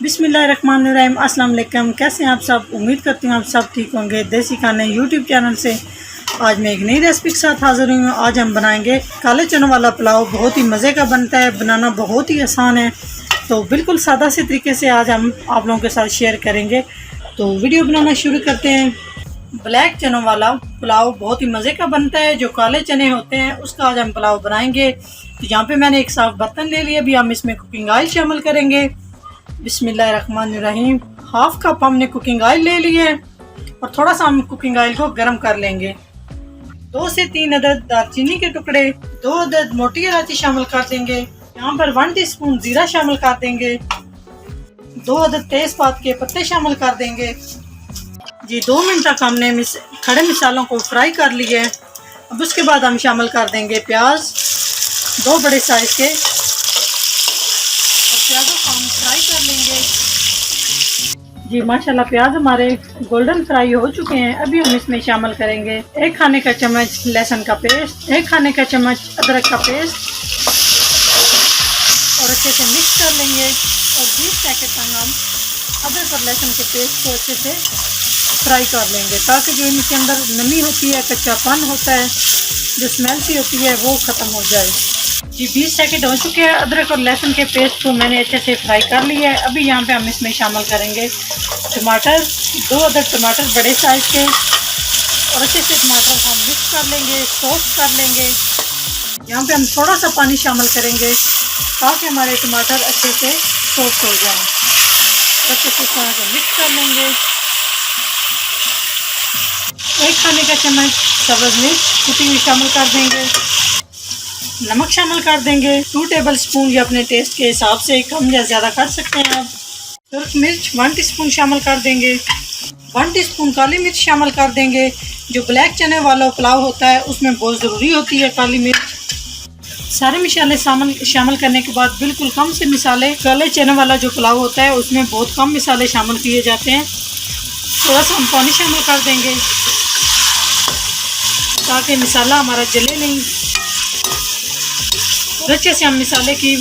बिस्मिल्लाहिर्रहमानिर्रहीम। अस्सलाम वालेकुम। कैसे हैं आप सब? उम्मीद करती हूँ आप सब ठीक होंगे। देसी खाने यूट्यूब चैनल से आज मैं एक नई रेसिपी के साथ हाज़िर हुई हूँ। आज हम बनाएंगे काले चनों वाला पुलाव। बहुत ही मज़े का बनता है, बनाना बहुत ही आसान है। तो बिल्कुल सादा से तरीके से आज हम आप लोगों के साथ शेयर करेंगे। तो वीडियो बनाना शुरू करते हैं। ब्लैक चनों वाला पुलाव बहुत ही मज़े का बनता है। जो काले चने होते हैं उसका आज हम पुलाव बनाएंगे। तो यहाँ पे मैंने एक साफ बर्तन ले लिया। अभी हम इसमें कुकिंग ऑयल शामिल करेंगे। बिस्मिल्लाहिर्रहमानिर्रहीम। हाफ कप हमने कुकिंग ऑयल ले लिया है और थोड़ा सा हम कुकिंग ऑयल को गर्म कर लेंगे। 2 से 3 अदद दालचीनी के टुकड़े, 2 अदद मोटी इलायची शामिल कर देंगे। यहाँ पर 1 टीस्पून जीरा शामिल कर देंगे। 2 अदद तेजपात के पत्ते शामिल कर देंगे। जी 2 मिनट तक हमने खड़े मसालों को फ्राई कर लिया है। अब उसके बाद हम शामिल कर देंगे प्याज, 2 बड़े साइज के, और प्याजों को हम फ्राई कर लेंगे। जी माशाल्लाह प्याज हमारे गोल्डन फ्राई हो चुके हैं। अभी हम इसमें शामिल करेंगे 1 खाने का चम्मच लहसुन का पेस्ट, 1 खाने का चम्मच अदरक का पेस्ट, और अच्छे से मिक्स कर लेंगे। और 20 सेकंड तक हम अदरक और लहसुन के पेस्ट को अच्छे से फ्राई कर लेंगे, ताकि जो इनके अंदर नमी होती है, कच्चापन होता है, जो स्मेल सी होती है, वो ख़त्म हो जाए। जी 20 सेकंड हो चुके हैं। अदरक और लहसुन के पेस्ट को मैंने अच्छे से फ्राई कर लिया है। अभी यहाँ पे हम इसमें शामिल करेंगे टमाटर, 2 अदद टमाटर बड़े साइज के, और अच्छे से टमाटर को हम मिक्स कर लेंगे, सॉफ्ट कर लेंगे। यहाँ पे हम थोड़ा सा पानी शामिल करेंगे ताकि हमारे टमाटर अच्छे से सॉफ्ट हो जाएं। अच्छे से खाना को मिक्स कर लेंगे। 1 खाने का चम्मच सब्ज़ मिर्च कुटी हुई शामिल कर देंगे। नमक शामिल कर देंगे 2 टेबल स्पून, या अपने टेस्ट के हिसाब से कम या ज़्यादा कर सकते हैं आप। सुर्ख मिर्च 1 टीस्पून शामिल कर देंगे। 1 टीस्पून काली मिर्च शामिल कर देंगे। जो ब्लैक चने वाला पुलाव होता है उसमें बहुत ज़रूरी होती है काली मिर्च। सारे मसाले शामिल करने के बाद बिल्कुल कम से मसाले, काले चने वाला जो पुलाव होता है उसमें बहुत कम मसाले शामिल किए जाते हैं। थोड़ा सा हम पानी शामिल कर देंगे ताकि मसाला हमारा जले नहीं। अच्छे से हम मसाले की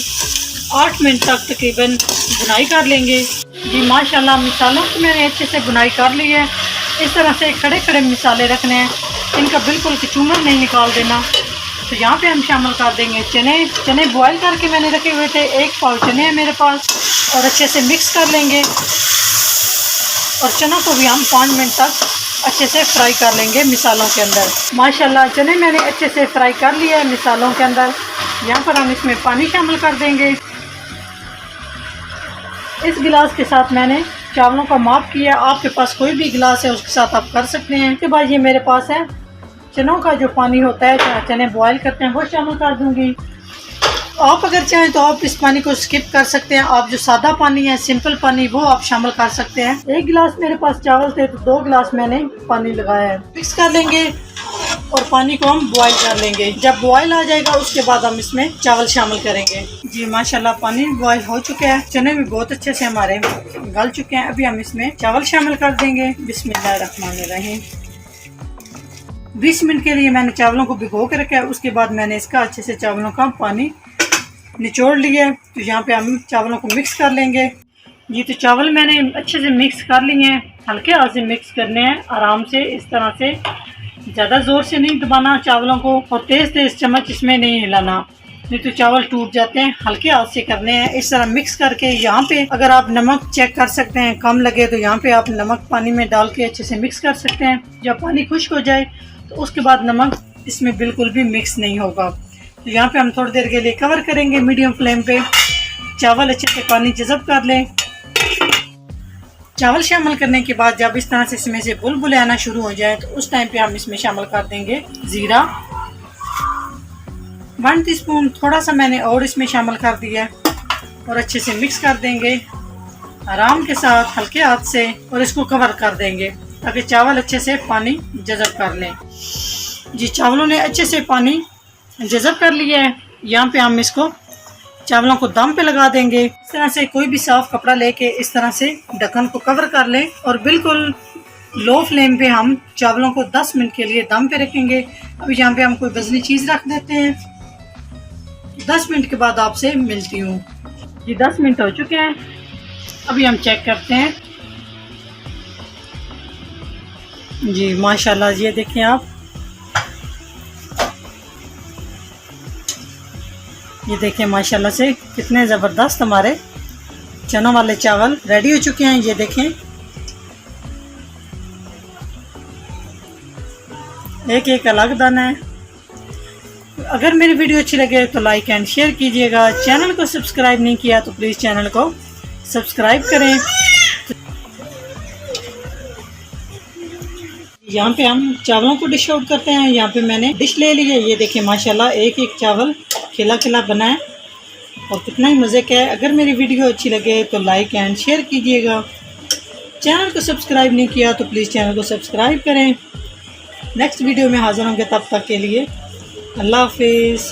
8 मिनट तक तकरीबन भुनाई कर लेंगे। जी माशाल्लाह मसालों की मैंने अच्छे से भुनाई कर ली है। इस तरह से खड़े खड़े मसाले रखने हैं, इनका बिल्कुल कचूमर नहीं निकाल देना। तो यहाँ पे हम शामिल कर देंगे चने बॉयल करके मैंने रखे हुए थे। 1 पाव चने हैं मेरे पास, और अच्छे से मिक्स कर लेंगे। और चनों को भी हम 5 मिनट तक अच्छे से फ्राई कर लेंगे मसालों के अंदर। माशाल्लाह चने मैंने अच्छे से फ्राई कर लिया है मसालों के अंदर। यहाँ पर हम इसमें पानी शामिल कर देंगे। इस गिलास के साथ मैंने चावलों का माप किया। आपके पास कोई भी गिलास है उसके साथ आप कर सकते हैं। उसके बाद ये मेरे पास है चनों का जो पानी होता है, चने बॉयल करते हैं, वो शामिल कर दूंगी। आप अगर चाहें तो आप इस पानी को स्किप कर सकते हैं। आप जो सादा पानी है, सिंपल पानी, वो आप शामिल कर सकते हैं। 1 गिलास मेरे पास चावल थे तो 2 गिलास मैंने पानी लगाया है। मिक्स कर लेंगे और पानी को हम बॉयल कर लेंगे। जब बॉयल आ जाएगा उसके बाद हम इसमें चावल शामिल करेंगे। जी माशाल्लाह पानी बॉयल हो चुका है, चने भी बहुत अच्छे से हमारे गल चुके हैं। अभी हम इसमें चावल शामिल कर देंगे। बिस्मिल्लाहिर्रहमानिर्रहीम। 20 मिनट के लिए मैंने चावलों को भिगो के रखा है। उसके बाद मैंने इसका अच्छे से चावलों का पानी निचोड़ लिया है। तो यहाँ पे हम चावलों को मिक्स कर लेंगे। जी तो चावल मैंने अच्छे से मिक्स कर लिए हैं। हल्के हाथ से मिक्स करने हैं, आराम से, इस तरह से, ज़्यादा ज़ोर से नहीं दबाना चावलों को, और तेज़ चम्मच इसमें नहीं हिलाना, नहीं तो चावल टूट जाते हैं। हल्के हाथ से करने हैं। इस तरह मिक्स करके यहाँ पे अगर आप नमक चेक कर सकते हैं, कम लगे तो यहाँ पे आप नमक पानी में डाल के अच्छे से मिक्स कर सकते हैं। जब पानी खुश्क हो जाए तो उसके बाद नमक इसमें बिल्कुल भी मिक्स नहीं होगा। तो यहाँ पे हम थोड़ी देर के लिए कवर करेंगे मीडियम फ्लेम पे। चावल अच्छे से पानी जज़ब कर लें। चावल शामिल करने के बाद जब इस तरह से इसमें से बुलबुले आना शुरू हो जाए तो उस टाइम पे हम इसमें शामिल कर देंगे ज़ीरा, 1 टीस्पून। थोड़ा सा मैंने और इसमें शामिल कर दिया और अच्छे से मिक्स कर देंगे आराम के साथ, हल्के हाथ से, और इसको कवर कर देंगे ताकि चावल अच्छे से पानी जज़ब कर लें। जी चावलों ने अच्छे से पानी जज़ब कर लिया है। यहाँ पे हम इसको चावलों को दम पे लगा देंगे। इस तरह से कोई भी साफ कपड़ा लेके इस तरह से ढक्कन को कवर कर लें और बिल्कुल लो फ्लेम पे हम चावलों को 10 मिनट के लिए दम पे रखेंगे। अभी यहाँ पे हम कोई वजनी चीज़ रख देते हैं। 10 मिनट के बाद आपसे मिलती हूँ। जी 10 मिनट हो चुके हैं। अभी हम चेक करते हैं। जी माशाल्लाह, ये देखें आप, ये देखें माशाल्लाह से कितने ज़बरदस्त हमारे चनों वाले चावल रेडी हो चुके हैं। ये देखें, एक एक अलग दाना है। अगर मेरी वीडियो अच्छी लगे तो लाइक एंड शेयर कीजिएगा। चैनल को सब्सक्राइब नहीं किया तो प्लीज़ चैनल को सब्सक्राइब करें। यहाँ पे हम चावलों को डिश आउट करते हैं। यहाँ पे मैंने डिश ले ली है। ये देखिए माशाल्लाह, एक एक चावल खिला खिला बना है और कितना ही मज़े का है। अगर मेरी वीडियो अच्छी लगे तो लाइक एंड शेयर कीजिएगा। चैनल को सब्सक्राइब नहीं किया तो प्लीज़ चैनल को सब्सक्राइब करें। नेक्स्ट वीडियो में हाज़िर होंगे, तब तक के लिए अल्लाह हाफिज़।